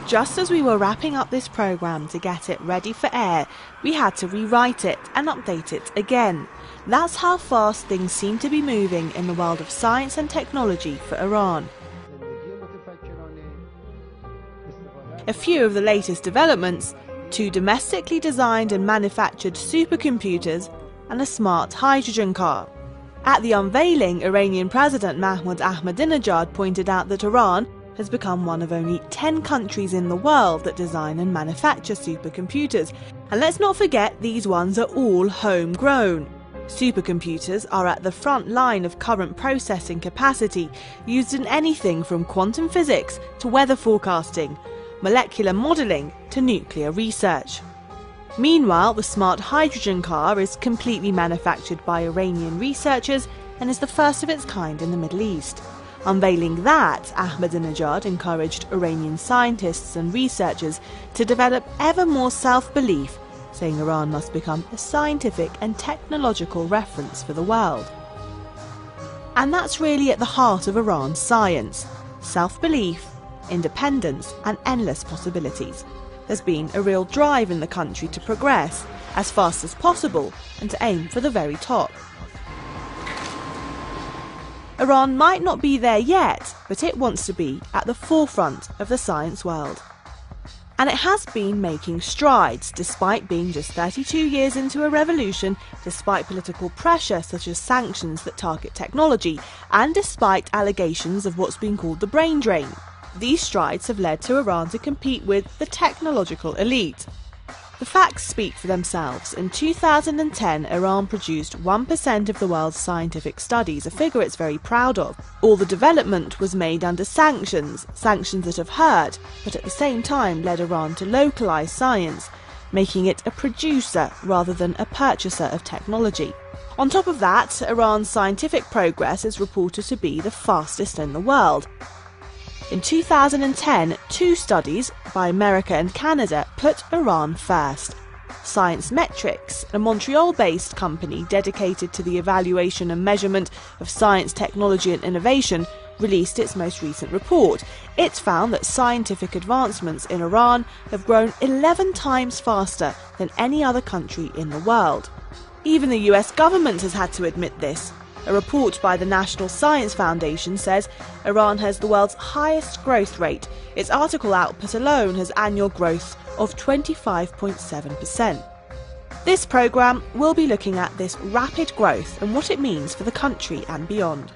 Just as we were wrapping up this programme to get it ready for air, we had to rewrite it and update it again. That's how fast things seem to be moving in the world of science and technology for Iran. A few of the latest developments: 2 domestically designed and manufactured supercomputers and a smart hydrogen car. At the unveiling, Iranian President Mahmoud Ahmadinejad pointed out that Iran has become one of only 10 countries in the world that design and manufacture supercomputers. And let's not forget, these ones are all homegrown. Supercomputers are at the front line of current processing capacity, used in anything from quantum physics to weather forecasting, molecular modelling to nuclear research. Meanwhile, the smart hydrogen car is completely manufactured by Iranian researchers and is the first of its kind in the Middle East. Unveiling that, Ahmadinejad encouraged Iranian scientists and researchers to develop ever more self-belief, saying Iran must become a scientific and technological reference for the world. And that's really at the heart of Iran's science: self-belief, independence and endless possibilities. There's been a real drive in the country to progress as fast as possible and to aim for the very top. Iran might not be there yet, but it wants to be at the forefront of the science world. And it has been making strides, despite being just 32 years into a revolution, despite political pressure such as sanctions that target technology, and despite allegations of what's been called the brain drain. These strides have led to Iran to compete with the technological elite. The facts speak for themselves. In 2010, Iran produced 1% of the world's scientific studies, a figure it's very proud of. All the development was made under sanctions that have hurt, but at the same time led Iran to localize science, making it a producer rather than a purchaser of technology. On top of that, Iran's scientific progress is reported to be the fastest in the world. In 2010, 2 studies by America and Canada put Iran first. Science Metrics, a Montreal-based company dedicated to the evaluation and measurement of science, technology and innovation, released its most recent report. It found that scientific advancements in Iran have grown 11 times faster than any other country in the world. Even the US government has had to admit this. A report by the National Science Foundation says Iran has the world's highest growth rate. Its article output alone has annual growth of 25.7%. This programme will be looking at this rapid growth and what it means for the country and beyond.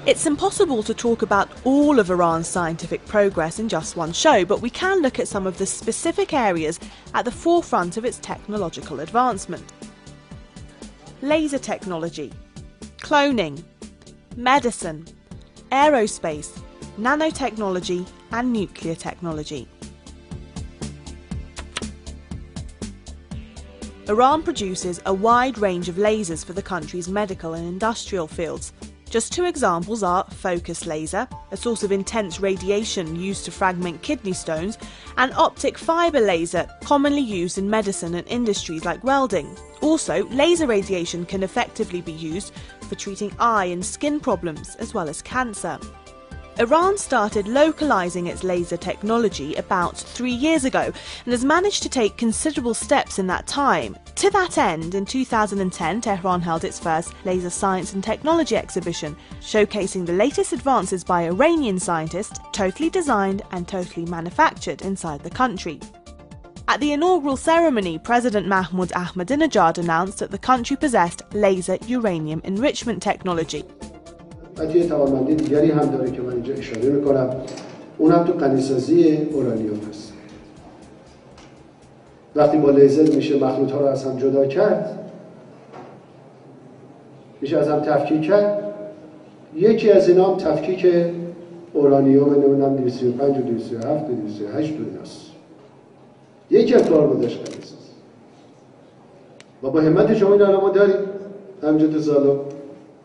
It's impossible to talk about all of Iran's scientific progress in just one show, but we can look at some of the specific areas at the forefront of its technological advancement. Laser technology, cloning, medicine, aerospace, nanotechnology and nuclear technology. Iran produces a wide range of lasers for the country's medical and industrial fields. Just 2 examples are focus laser, a source of intense radiation used to fragment kidney stones, and optic fibre laser, commonly used in medicine and industries like welding. Also, laser radiation can effectively be used for treating eye and skin problems, as well as cancer. Iran started localizing its laser technology about 3 years ago and has managed to take considerable steps in that time. To that end, in 2010, Tehran held its first Laser Science and Technology exhibition, showcasing the latest advances by Iranian scientists, totally designed and totally manufactured inside the country. At the inaugural ceremony, President Mahmoud Ahmadinejad announced that the country possessed laser uranium enrichment technology. و توی توانمندی دیگری هم داره که من اینجا اشاره میکنم، اونم تو غنی‌سازی اورانیوم هست. وقتی با لیزر میشه مخلوط‌ها رو از هم جدا کرد، میشه از هم تفکیک کرد. یکی از اینا هم تفکیک اورانیوم نمیدونم 235 و 237 و 238 و ایناست. یکی از کاربردش غنی‌سازی و با همت شما این الان ما داریم همینجا تو سالن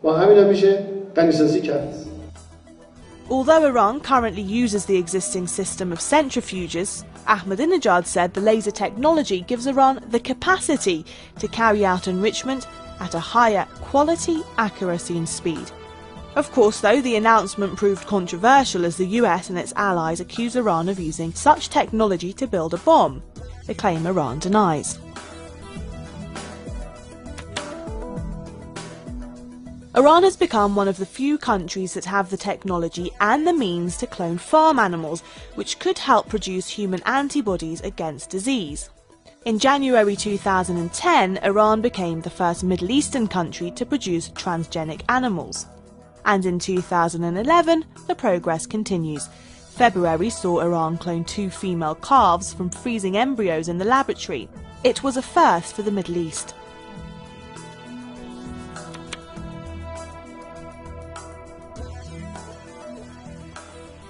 با همین هم میشه غنی‌سازی کرد. Although Iran currently uses the existing system of centrifuges, Ahmadinejad said the laser technology gives Iran the capacity to carry out enrichment at a higher quality, accuracy and speed. Of course, though, the announcement proved controversial as the US and its allies accuse Iran of using such technology to build a bomb, a claim Iran denies. Iran has become one of the few countries that have the technology and the means to clone farm animals, which could help produce human antibodies against disease. In January 2010, Iran became the first Middle Eastern country to produce transgenic animals. And in 2011, the progress continues. February saw Iran clone 2 female calves from freezing embryos in the laboratory. It was a first for the Middle East.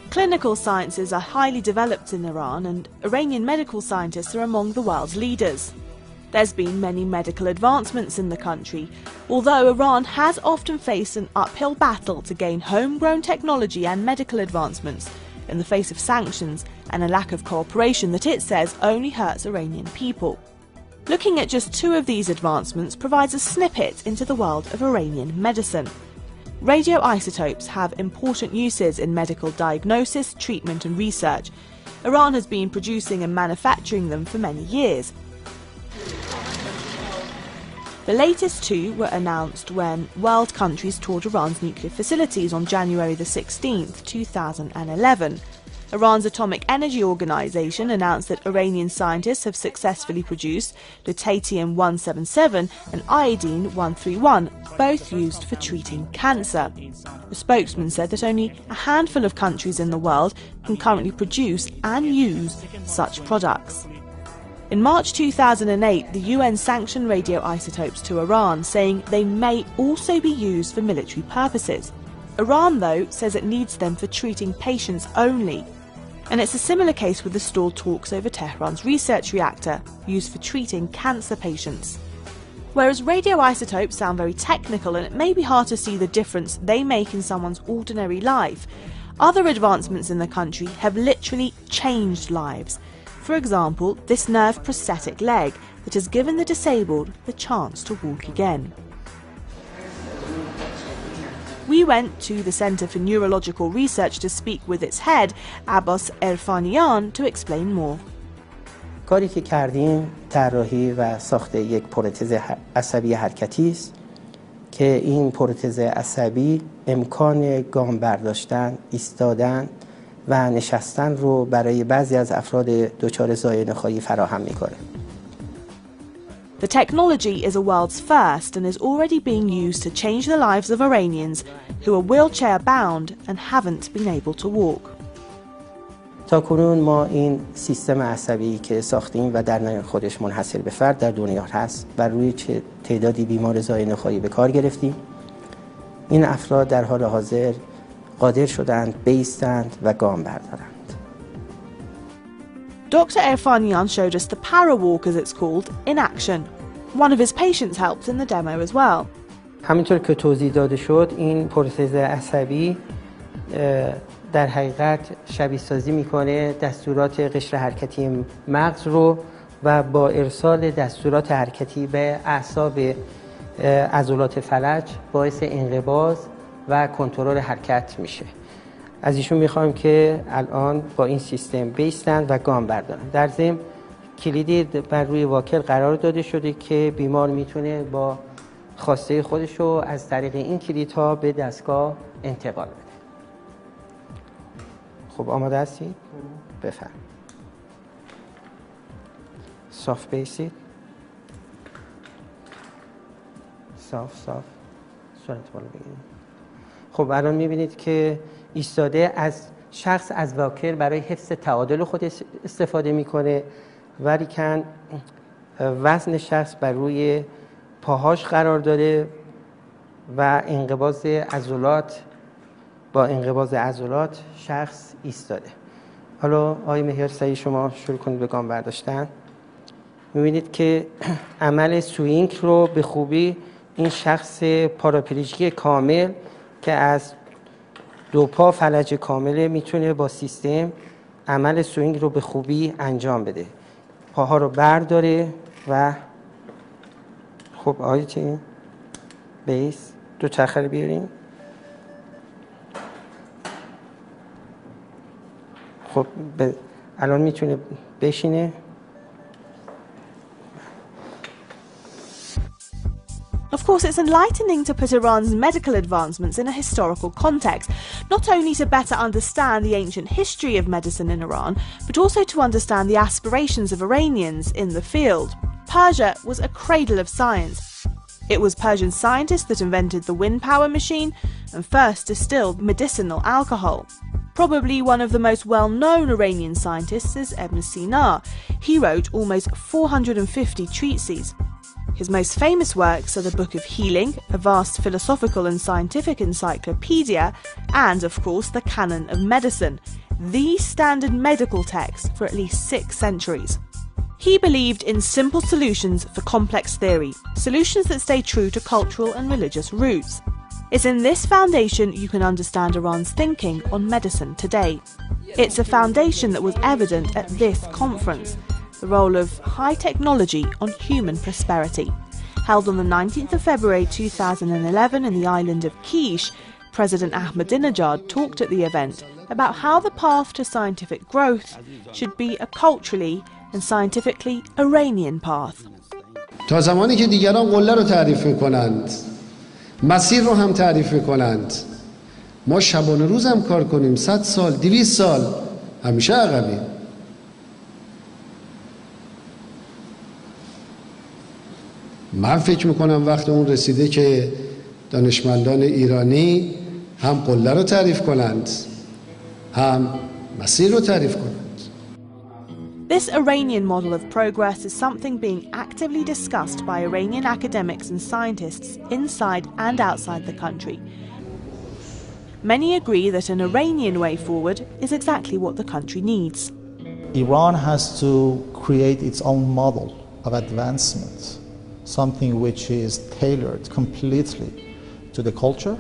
Clinical sciences are highly developed in Iran, and Iranian medical scientists are among the world's leaders. There's been many medical advancements in the country, although Iran has often faced an uphill battle to gain homegrown technology and medical advancements in the face of sanctions and a lack of cooperation that it says only hurts Iranian people. Looking at just 2 of these advancements provides a snippet into the world of Iranian medicine. Radioisotopes have important uses in medical diagnosis, treatment and research. Iran has been producing and manufacturing them for many years. The latest 2 were announced when world countries toured Iran's nuclear facilities on January the 16th, 2011. Iran's Atomic Energy Organization announced that Iranian scientists have successfully produced lutetium-177 and iodine-131, both used for treating cancer. The spokesman said that only a handful of countries in the world can currently produce and use such products. In March 2008, the UN sanctioned radioisotopes to Iran, saying they may also be used for military purposes. Iran, though, says it needs them for treating patients only. And it's a similar case with the stalled talks over Tehran's research reactor, used for treating cancer patients. Whereas radioisotopes sound very technical and it may be hard to see the difference they make in someone's ordinary life, other advancements in the country have literally changed lives. For example, this nerve prosthetic leg that has given the disabled the chance to walk again. We went to the Center for Neurological Research to speak with its head, Abbas Erfanian, to explain more. کاری که کردیم طراحی و ساخت یک پروتز عصبی حرکتی است که این پروتز عصبی امکان گام برداشتن، ایستادن و نشستن رو برای بعضی از افراد دچار زایه نخایی فراهم می‌کنه. The technology is a world's first and is already being used to change the lives of Iranians who are wheelchair-bound and haven't been able to walk. تاکنون ما این سیستم عصبی که ساختیم و در خودش منحصر به فرد در دنیا هست و روی تعدادی بیمار زایه نخایی به کار گرفتیم. این افراد در حال حاضر قادر شدند بایستند و گام بردارند. Dr. Erfanian showed us the Parawalk, as it's called, in action. One of his patients helped in the demo as well. همینطور که توضیح داده شد این پروتز عصبی در حقیقت شبیه سازی میکنه دستورات قشر حرکتی مغز رو و با ارسال دستورات حرکتی به اعصاب عضلات فلج باعث انقباض و کنترل حرکت میشه. از ایشون میخوایم که الان با این سیستم بایستند و گام بردارن. در ضمن کلیدی بر روی واکر قرار داده شده که بیمار میتونه با خواسته خودش رو از طریق این کلیدها به دستگاه انتقال بده. خب آماده هستید؟ بفرم. صاف بیستید. صاف صورت بالا بگیرید. خب الان میبینید که ایستاده از شخص از واکر برای حفظ تعادل خود استفاده میکنه ولیکن وزن شخص بر روی پاهاش قرار داره و انقباض عضلات با انقباض عضلات شخص ایستاده. حالا آقای مهر سعید شما شروع کنید به گام برداشتن. می‌بینید که عمل سوینگ رو به خوبی این شخص پاراپلیژیک کامل که از دو پا فلج کامله میتونه با سیستم عمل سوینگ رو به خوبی انجام بده. پاها رو برداره و خب آیتی بیس دو چرخه رو بیاریم. خب الان میتونه بشینه. Of course, it's enlightening to put Iran's medical advancements in a historical context, not only to better understand the ancient history of medicine in Iran, but also to understand the aspirations of Iranians in the field. Persia was a cradle of science. It was Persian scientists that invented the wind power machine and first distilled medicinal alcohol. Probably one of the most well-known Iranian scientists is Ibn Sina. He wrote almost 450 treatises. His most famous works are the Book of Healing, a vast philosophical and scientific encyclopedia, and, of course, the Canon of Medicine, the standard medical text for at least 6 centuries. He believed in simple solutions for complex theory, solutions that stay true to cultural and religious roots. It's in this foundation you can understand Iran's thinking on medicine today. It's a foundation that was evident at this conference, the role of high technology on human prosperity. Held on the 19th of February 2011 in the island of Kish, President Ahmadinejad talked at the event about how the path to scientific growth should be a culturally and scientifically Iranian path. تا زمانی که دیگران قله رو تعریف می‌کنند، مسیر رو هم تعریف می‌کنند، ما شبانه روز هم کار کنیم 100 سال 200 سال همیشه عقبیم. من فکر میکنم وقت اون رسیده که دانشمندان ایرانی هم قله رو تعریف کنند هم مسیر رو تعریف کنند. This Iranian model of progress is something being actively discussed by Iranian academics and scientists inside and outside the country. Many agree that an Iranian way forward is exactly what the country needs. Iran has to create its own model of advancement, something which is tailored completely to the culture,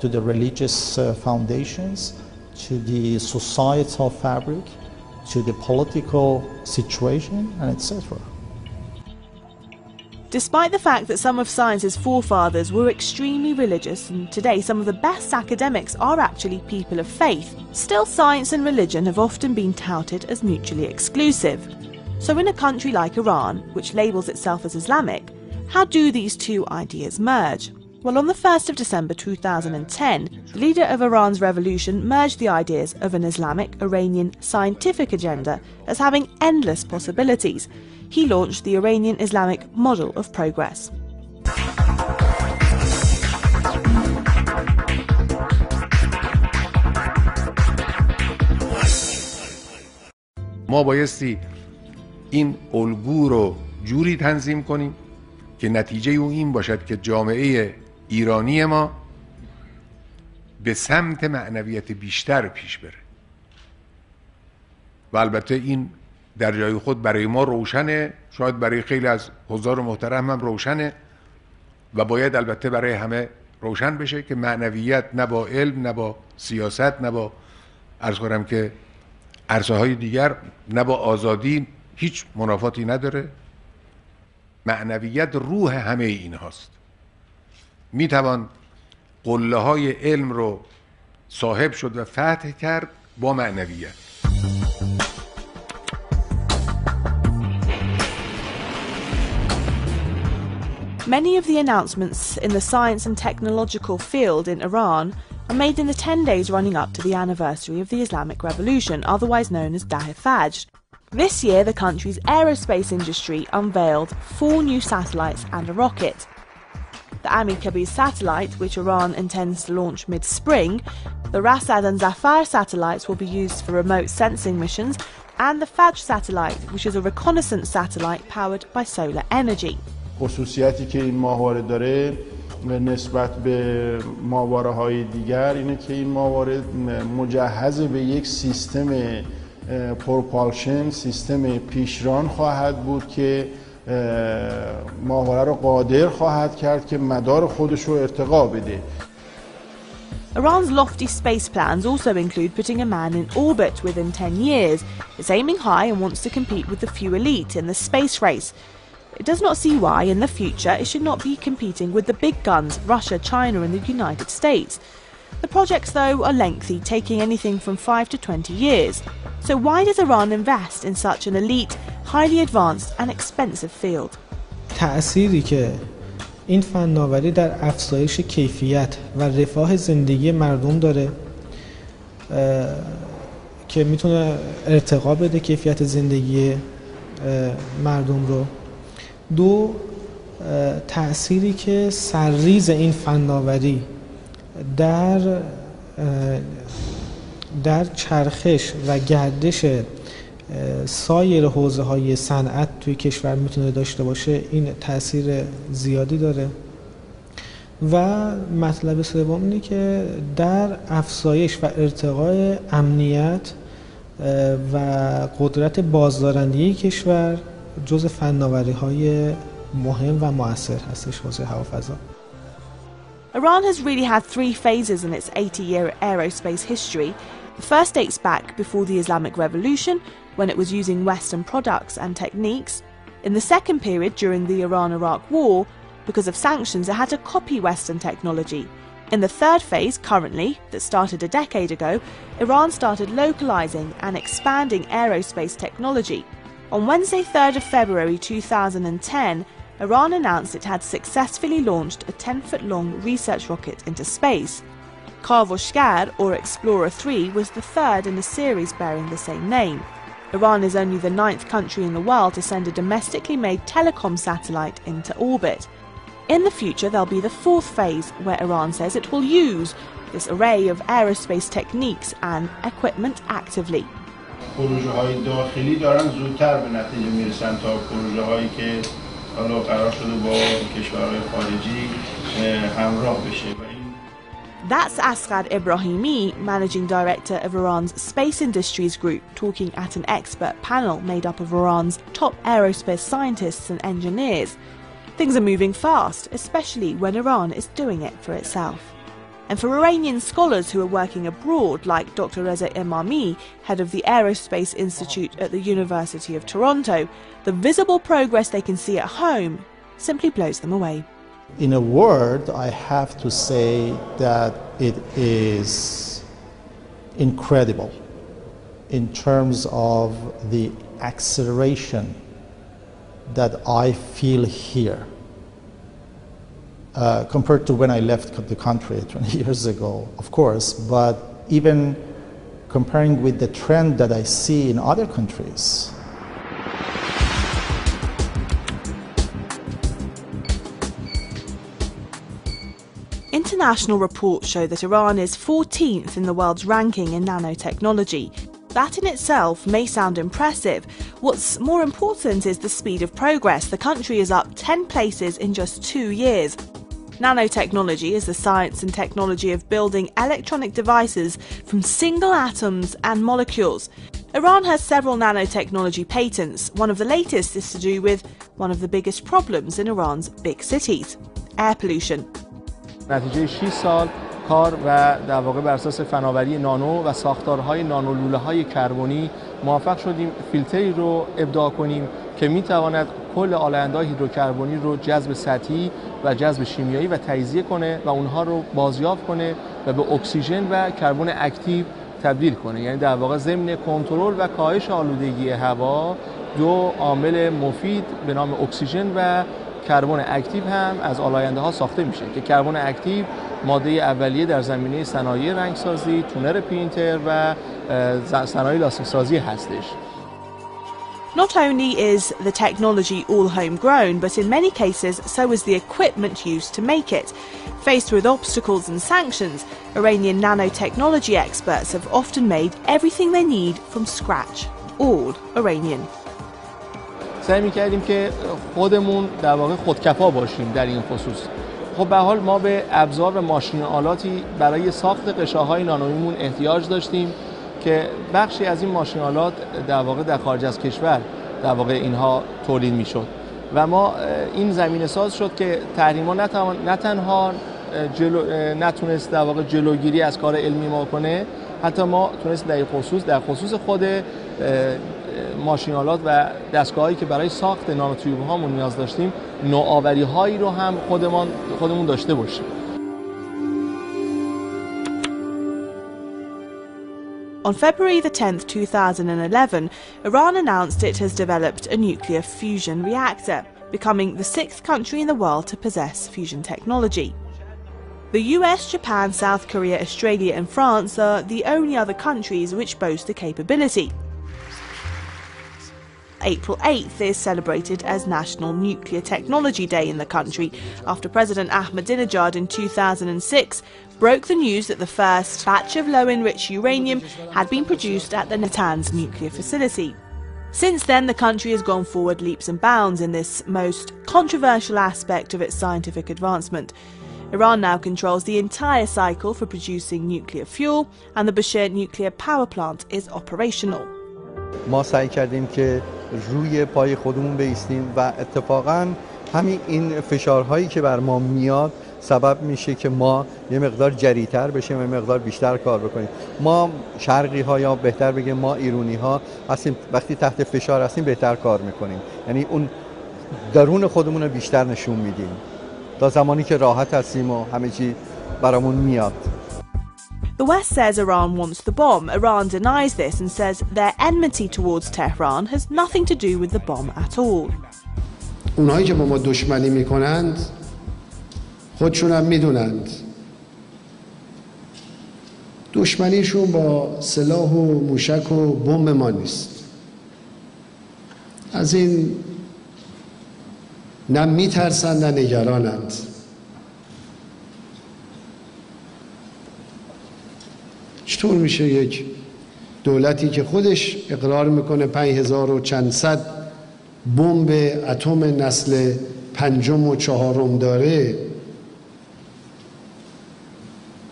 to the religious foundations, to the societal fabric, to the political situation, and etc. Despite the fact that some of science's forefathers were extremely religious, and today some of the best academics are actually people of faith, still science and religion have often been touted as mutually exclusive. So in a country like Iran, which labels itself as Islamic, how do these two ideas merge? Well, on the 1st of December 2010, the leader of Iran's revolution merged the ideas of an Islamic Iranian scientific agenda as having endless possibilities. He launched the Iranian Islamic model of progress. ما بایستی این الگو رو جوری تنظیم کنیم که نتیجه او این باشد که جامعه ایرانی ما به سمت معنویت بیشتر پیش بره و البته این در جای خود برای ما روشنه، شاید برای خیلی از حضار محترم هم روشنه و باید البته برای همه روشن بشه که معنویت نه با علم، نه با سیاست، نه با عرض کنم که عرصه های دیگر، نه با آزادی هیچ منافاتی نداره. معنویت روح همه این هاست. میتوان قله های علم رو صاحب شد و فتح کرد با معنویت. Many of the announcements in the science and technological field in Iran are made in the 10 days running up to the anniversary of the Islamic Revolution, otherwise known as Dahr Fajr. This year, the country's aerospace industry unveiled 4 new satellites and a rocket. The Ami Kabir satellite, which Iran intends to launch mid-spring, the Rasad and Zafar satellites will be used for remote sensing missions, and the Fajr satellite, which is a reconnaissance satellite powered by solar energy. خصوصیتی که این ماهواره داره نسبت به ماهواره‌های دیگر اینه که این ماهواره مجهز به یک سیستم پروپالشن سیستم پیشران خواهد بود که ماهواره رو قادر خواهد کرد که مدار خودش رو ارتقا بده. Iran's lofty space plans also include putting a man in orbit within 10 years. It's aiming high and wants to compete with the few elite in the space race. It does not see why, in the future, it should not be competing with the big guns, Russia, China and the United States. The projects, though, are lengthy, taking anything from 5 to 20 years. So why does Iran invest in such an elite, highly advanced and expensive field? تأثیری که این فناوری در افزایش کیفیت و رفاه زندگی مردم داره که میتونه ارتقا بده کیفیت زندگی مردم رو. دو، تأثیری که سرریز این فناوری در چرخش و گردش سایر حوزه‌های صنعت توی کشور میتونه داشته باشه، این تأثیر زیادی داره. و مطلب سوم اینه که در افزایش و ارتقای امنیت و قدرت بازدارندگی کشور جزء فناوری‌های مهم و مؤثر هستش حوزه هوافضا. Iran has really had three phases in its 80-year aerospace history. The first dates back before the Islamic Revolution, when it was using Western products and techniques. In the second period, during the Iran-Iraq War, because of sanctions, it had to copy Western technology. In the third phase, currently, that started a decade ago, Iran started localizing and expanding aerospace technology. On Wednesday, 3rd of February 2010, Iran announced it had successfully launched a 10-foot-long research rocket into space. Karvoshgar, or Explorer 3, was the third in a series bearing the same name. Iran is only the 9th country in the world to send a domestically made telecom satellite into orbit. In the future, there'll be the fourth phase, where Iran says it will use this array of aerospace techniques and equipment actively. پروژه‌های داخلی دارن زودتر به نتیجه میرسن تا پروژه‌هایی که حالا قرار شده با کشورهای خارجی همراه بشه. That's Asghar Ibrahimi, Managing Director of Iran's Space Industries Group, talking at an expert panel made up of Iran's top aerospace scientists and engineers. Things are moving fast, especially when Iran is doing it for itself. And for Iranian scholars who are working abroad, like Dr. Reza Imami, head of the Aerospace Institute at the University of Toronto, the visible progress they can see at home simply blows them away. In a word, I have to say that it is incredible in terms of the acceleration that I feel here. Compared to when I left the country 20 years ago, of course, but even comparing with the trend that I see in other countries. International reports show that Iran is 14th in the world's ranking in nanotechnology. That in itself may sound impressive. What's more important is the speed of progress. The country is up 10 places in just 2 years. Nanotechnology is the science and technology of building electronic devices from single atoms and molecules. Iran has several nanotechnology patents. One of the latest is to do with one of the biggest problems in Iran's big cities: air pollution. نتیجه 6 سال کار و در واقع بر اساس فناوری نانو و ساختارهای نانو لوله‌های کربنی موفق شدیم فیلتری رو ابداع کنیم که میتواند کل آلاینده‌های هیدروکربنی رو جذب سطحی و جذب شیمیایی و تجزیه کنه و اونها رو بازیافت کنه و به اکسیژن و کربن اکتیو تبدیل کنه. یعنی در واقع ضمن کنترل و کاهش آلودگی هوا دو عامل مفید به نام اکسیژن و کربن اکتیو هم از آلاینده ها ساخته میشه که کربن اکتیو ماده اولیه در زمینه صنایع رنگسازی، تونر پرینتر و صنایع لاستیک سازی هستش. Not only is the technology all homegrown, but in many cases so is the equipment used to make it. Faced with obstacles and sanctions, Iranian nanotechnology experts have often made everything they need from scratch, all Iranian. سعی می‌کردیم که خودمون در واقع خودکفا باشیم در این خصوص. خب به حال ما به ابزار و ماشین آلاتی برای ساخت غشاهای نانویمون احتیاج داشتیم که بخشی از این ماشین‌آلات در واقع در خارج از کشور در واقع اینها تولید میشد و ما این زمینه ساز شد که تحریم‌ها نه تنها نتونست در واقع جلوگیری از کار علمی ما کنه، حتی ما تونست در خصوص خود ماشین‌آلات و دستگاه‌هایی که برای ساخت نانوتیوب هامون نیاز داشتیم نوآوری‌هایی رو هم خودمون داشته باشیم. On February the 10th, 2011, Iran announced it has developed a nuclear fusion reactor, becoming the 6th country in the world to possess fusion technology. The US, Japan, South Korea, Australia and France are the only other countries which boast the capability. April 8th is celebrated as National Nuclear Technology Day in the country after President Ahmadinejad in 2006 broke the news that the first batch of low-enriched uranium had been produced at the Natanz nuclear facility. Since then, the country has gone forward leaps and bounds in this most controversial aspect of its scientific advancement. Iran now controls the entire cycle for producing nuclear fuel, and the Bushehr nuclear power plant is operational. ما سعی کردیم که روی پای خودمون بایستیم و اتفاقاً همین این فشارهایی که بر ما میاد سبب میشه که ما یه مقدار جری‌تر بشیم و یه مقدار بیشتر کار بکنیم. ما شرقی ها یا بهتر بگیم ما ایرانی ها هستیم وقتی تحت فشار هستیم بهتر کار میکنیم. یعنی اون درون خودمون رو بیشتر نشون میدیم تا زمانی که راحت هستیم و همه چی برامون میاد. The West says Iran wants the bomb. Iran denies this and says their enmity towards Tehran has nothing to do with the bomb at all. اونهایی که با ما دشمنی میکنند خودشون هم میدونند دشمنیشون با سلاح و موشک و بمب ما نیست. از این نه میترسند نه نگرانند. چطور میشه یک دولتی که خودش اقرار میکنه 5000 و چند صد بمب اتم نسل 5 و 4 داره،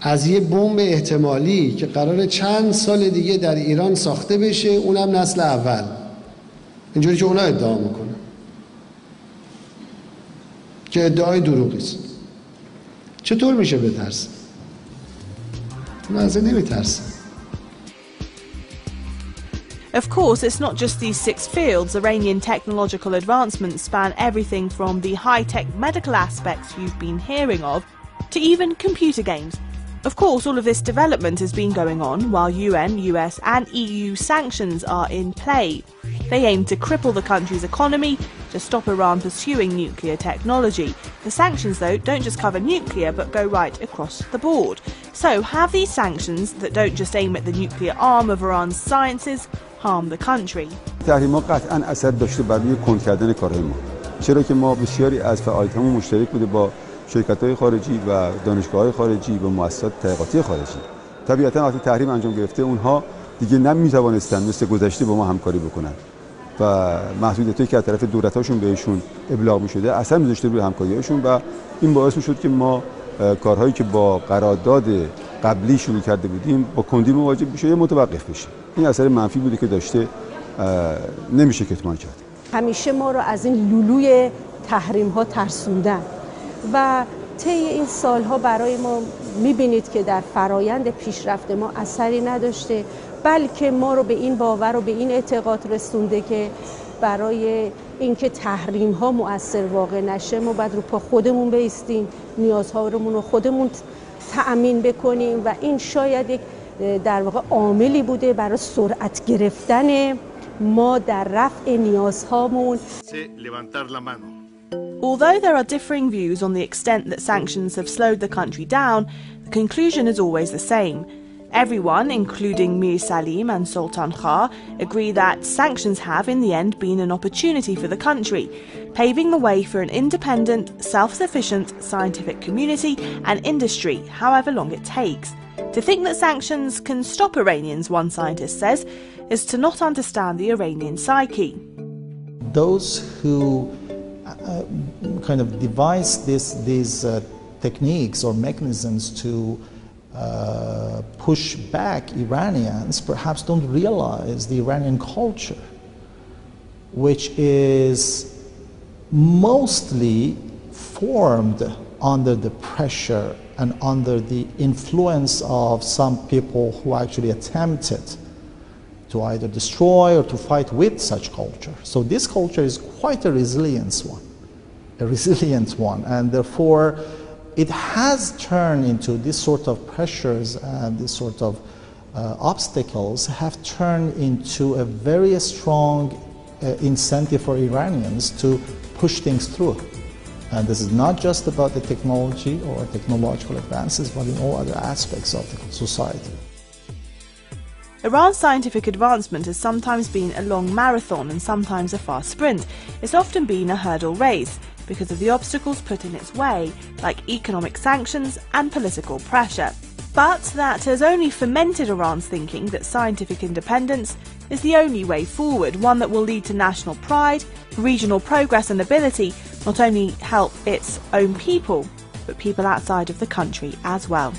از یه بمب احتمالی که قراره چند سال دیگه در ایران ساخته بشه اونم نسل اول، اینجوری که اونا ادعا میکنن که ادعای دروغی است، چطور میشه بترسه؟ من از این نمیترسم. Of course, it's not just these 6 fields. Iranian technological advancements span everything from the high-tech medical aspects you've been hearing of to even computer games. Of course, all of this development has been going on while UN, US and EU sanctions are in play. They aim to cripple the country's economy to stop Iran pursuing nuclear technology. The sanctions, though, don't just cover nuclear but go right across the board. So, have these sanctions that don't just aim at the nuclear arm of Iran's sciences harm the country? تحریم‌ها قطعاً اثر داشته بر روی کند کردن کارهای ما. چرا که ما بسیاری از فعالیت‌هامون مشترک بوده با شرکت‌های خارجی و دانشگاه‌های خارجی و مؤسسات تحقیقاتی خارجی. طبیعتاً وقتی تحریم انجام گرفته اونها دیگه نمی‌توانستن مثل گذشته با ما همکاری بکنن و محدودیتایی که از طرف دولت‌هاشون بهشون ابلاغ می‌شده اثر می‌ذاشته روی همکاری‌هاشون و این باعث می‌شد که ما کارهایی که با قرارداد قبلی شروع کرده بودیم با کندی مواجه بشه یا متوقف بشه. این اثر منفی بوده که داشته نمیشه کتمان کرد. همیشه ما رو از این لولوی تحریم‌ها ترسوندن و طی این سالها برای ما می‌بینید که در فرایند پیشرفت ما اثری نداشته، بلکه ما رو به این باور و به این اعتقاد رسونده که برای اینکه تحریم‌ها مؤثر واقع نشه ما باید رو پا خودمون بایستیم، نیازهامون رو خودمون تأمین بکنیم و این شاید یک در واقع عاملی بوده برای سرعت گرفتن ما در رفع نیازهامون. Although there are differing views on the extent that sanctions have slowed the country down, the conclusion is always the same. Everyone, including Mir Salim and Sultan Shah, agree that sanctions have in the end been an opportunity for the country, paving the way for an independent, self-sufficient scientific community and industry, however long it takes. To think that sanctions can stop Iranians, one scientist says, is to not understand the Iranian psyche. Those who kind of devise these techniques or mechanisms to push back Iranians perhaps don't realize the Iranian culture, which is mostly formed under the pressure and under the influence of some people who actually attempted to either destroy or to fight with such culture. So this culture is quite a resilient one, and therefore it has turned into this sort of pressures and this sort of obstacles have turned into a very strong incentive for Iranians to push things through. And this is not just about the technology or technological advances, but in all other aspects of the society. Iran's scientific advancement has sometimes been a long marathon and sometimes a fast sprint. It's often been a hurdle race because of the obstacles put in its way, like economic sanctions and political pressure. But that has only fomented Iran's thinking that scientific independence is the only way forward, one that will lead to national pride, regional progress and ability, not only help its own people, but people outside of the country as well.